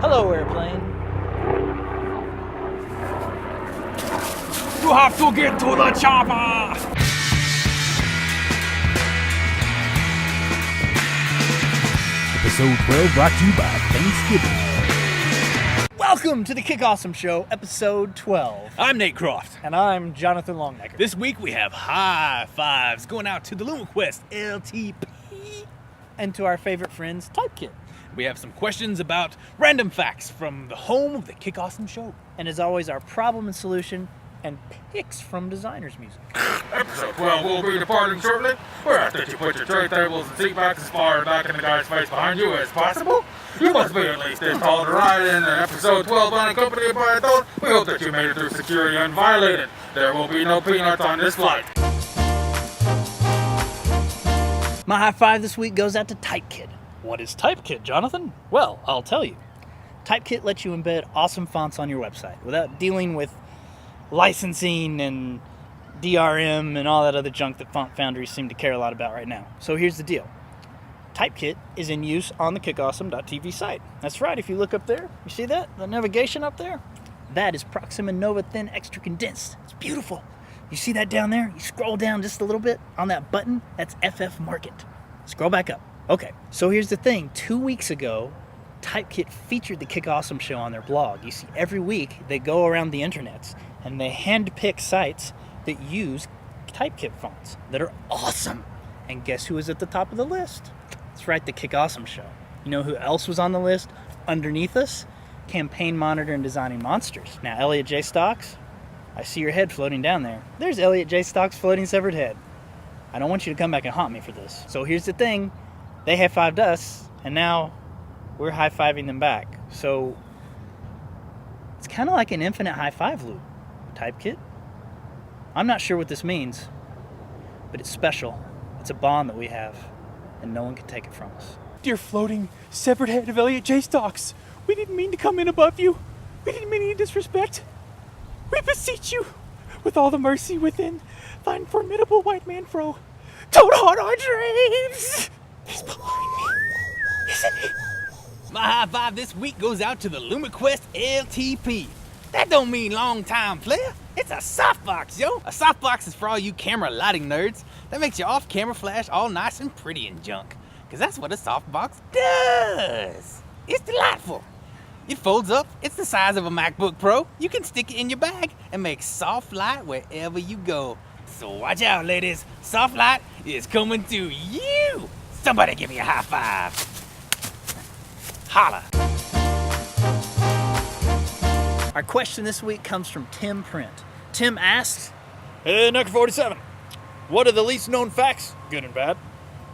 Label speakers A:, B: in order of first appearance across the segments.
A: Hello, airplane.
B: You have to get to the chopper!
C: Episode 12 brought to you by Thanksgiving.
A: Welcome to the Kick Awesome Show, episode 12.
B: I'm Nate Croft.
A: And I'm Jonathan Longnecker.
B: This week we have high fives going out to the LumaQuest LTP.
A: And to our favorite friends, Typekit.
B: We have some questions about random facts from the home of the Kick Awesome Show.
A: And as always, our problem and solution and picks from DesignersMusic.
D: Episode 12 will be departing shortly. We're asking that you put your tray tables and seat backs as far back in the guy's face behind you as possible. You must be at least this tall to ride in episode 12 unaccompanied by a dog. We hope that you made it through security unviolated. There will be no peanuts on this flight.
A: My high five this week goes out to Typekit.
B: What is Typekit, Jonathan?
A: Well, I'll tell you. Typekit lets you embed awesome fonts on your website without dealing with licensing and DRM and all that other junk that font foundries seem to care a lot about right now. So here's the deal. Typekit is in use on the kickawesome.tv site. That's right, if you look up there, you see that? The navigation up there? That is Proxima Nova Thin Extra Condensed. It's beautiful. You see that down there? You scroll down just a little bit on that button, that's FF Market. Scroll back up. Okay, so here's the thing. 2 weeks ago, Typekit featured the Kick Awesome Show on their blog. You see, every week they go around the internets and they handpick sites that use Typekit fonts that are awesome. And guess who is at the top of the list? That's right, the Kick Awesome Show. You know who else was on the list underneath us? Campaign Monitor and Designing Monsters. Now, Elliot J. Stocks, I see your head floating down there. There's Elliot J. Stocks' floating severed head. I don't want you to come back and haunt me for this. So here's the thing. They high-fived us, and now we're high-fiving them back. So it's kind of like an infinite high-five loop, Typekit. I'm not sure what this means, but it's special. It's a bond that we have, and no one can take it from us.
B: Dear floating, severed head of Elliot J. Stocks, we didn't mean to come in above you. We didn't mean any disrespect. We beseech you, with all the mercy within, thine formidable white man fro, don't haunt our dreams. He's behind me, isn't he? My high five this week goes out to the LumaQuest LTP. That don't mean long time player. It's a softbox, yo. A softbox is for all you camera lighting nerds. That makes your off-camera flash all nice and pretty and junk. Cause that's what a softbox does. It's delightful. It folds up. It's the size of a MacBook Pro. You can stick it in your bag and make soft light wherever you go. So watch out, ladies. Soft light is coming to you. Somebody give me a high five. Holla.
A: Our question this week comes from Tim Print. Tim asks,
B: Hey, Necker 47. What are the least known facts, good and bad,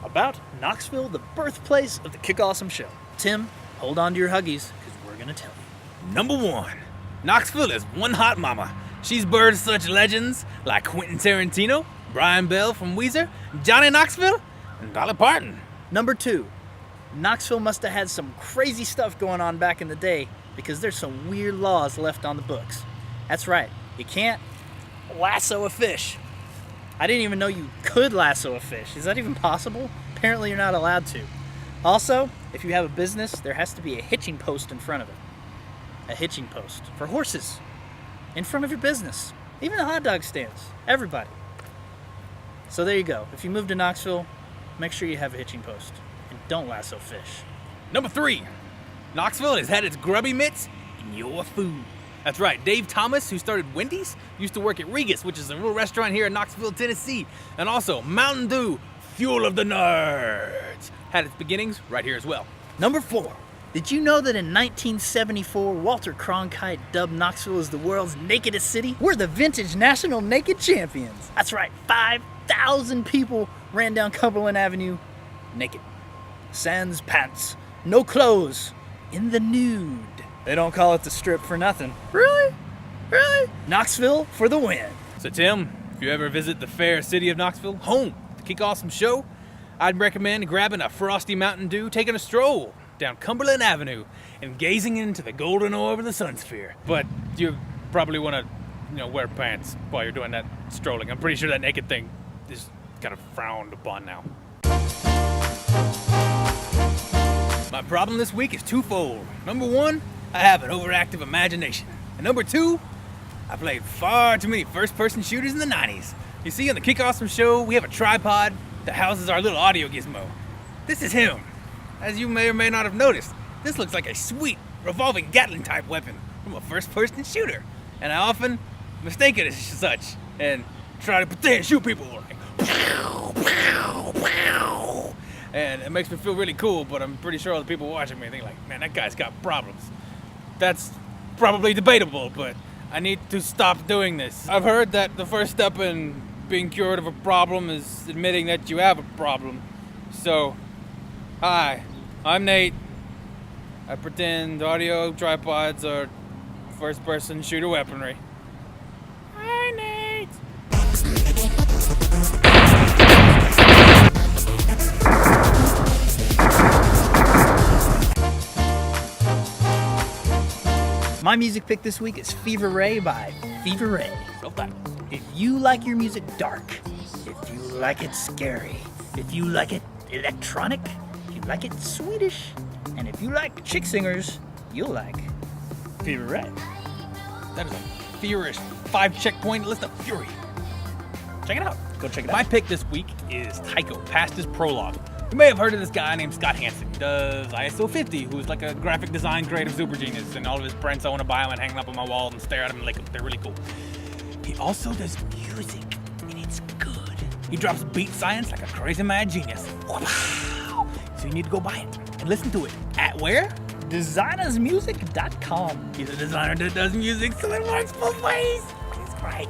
A: about Knoxville, the birthplace of the Kick Awesome Show. Tim, hold on to your huggies, because we're going to tell you.
B: Number 1. Knoxville is one hot mama. She's birthed such legends like Quentin Tarantino, Brian Bell from Weezer, Johnny Knoxville, and Dolly Parton.
A: Number 2. Knoxville must have had some crazy stuff going on back in the day because there's some weird laws left on the books. That's right, you can't lasso a fish. I didn't even know you could lasso a fish. Is that even possible? Apparently you're not allowed to. Also, if you have a business, there has to be a hitching post in front of it. A hitching post for horses in front of your business. Even the hot dog stands. Everybody. So there you go. If you move to Knoxville, make sure you have a hitching post. And don't lasso fish.
B: Number 3. Knoxville has had its grubby mitts in your food. That's right, Dave Thomas, who started Wendy's, used to work at Regus, which is a real restaurant here in Knoxville, Tennessee. And also, Mountain Dew, fuel of the nerds, had its beginnings right here as well.
A: Number 4. Did you know that in 1974, Walter Cronkite dubbed Knoxville as the world's nakedest city? We're the vintage national naked champions. That's right, 5,000 people ran down Cumberland Avenue naked. Sans pants, no clothes, in the nude. They don't call it the Strip for nothing. Really? Really? Knoxville for the win.
B: So Tim, if you ever visit the fair city of Knoxville, home of the Kick Awesome Show, I'd recommend grabbing a frosty Mountain Dew, taking a stroll down Cumberland Avenue, and gazing into the golden orb of the sun sphere. But you probably want to, wear pants while you're doing that strolling. I'm pretty sure that naked thing is kind of frowned upon now. My problem this week is twofold. Number 1, I have an overactive imagination. And number 2, I played far too many first-person shooters in the 90s. You see, on the Kick Awesome show, we have a tripod that houses our little audio gizmo. This is him. As you may or may not have noticed, this looks like a sweet, revolving Gatling-type weapon from a first-person shooter. And I often mistake it as such and try to pretend to shoot people like, and it makes me feel really cool, but I'm pretty sure all the people watching me think like, man, that guy's got problems. That's probably debatable, but I need to stop doing this. I've heard that the first step in being cured of a problem is admitting that you have a problem. So, hi, I'm Nate. I pretend audio tripods are first-person shooter weaponry. Hi, Nate.
A: My music pick this week is Fever Ray by Fever Ray. If you like your music dark, if you like it scary, if you like it electronic, if you like it Swedish, and if you like chick singers, you'll like Fever Ray.
B: That is a furious 5-checkpoint list of fury. Check it out.
A: Go check it out.
B: My pick this week is Tycho, past his prologue. You may have heard of this guy named Scott Hansen. He does ISO 50, who's like a graphic design creative super genius, and all of his prints, I want to buy them and hang them up on my wall and stare at them and lick them. They're really cool. He also does music, and it's good. He drops beat science like a crazy mad genius. Wow. So you need to go buy it and listen to it. At where?
A: DesignersMusic.com.
B: He's a designer that does music, so it works both ways. He's great.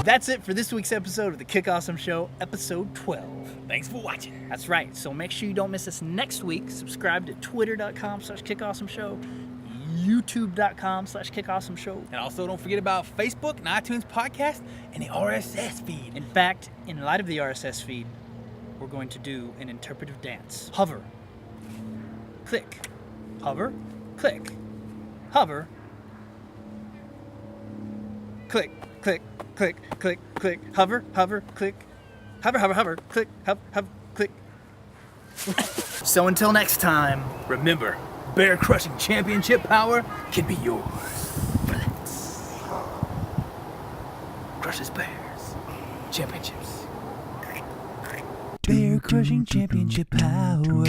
A: That's it for this week's episode of the Kick Awesome Show, episode 12.
B: Thanks for watching.
A: That's right. So make sure you don't miss us next week. Subscribe to twitter.com/kickawesomeshow, youtube.com/kickawesomeshow.
B: And also don't forget about Facebook and iTunes podcast and the RSS feed.
A: In fact, in light of the RSS feed, we're going to do an interpretive dance. Hover. Click. Hover. Click. Hover. Click. Click. Click. Click. Click. Hover. Hover. Click. Hover. Hover. Hover. Click. Hover. Hover. Click. So until next time,
B: Remember, bear-crushing championship power can be yours.
A: crushes bears. Championships.
C: Bear-crushing championship power.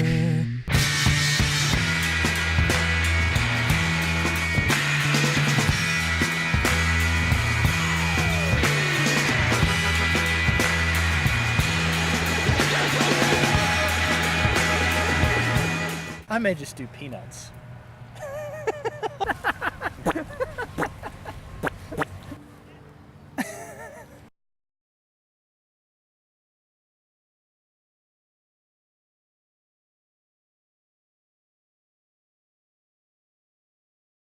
A: I may just do peanuts.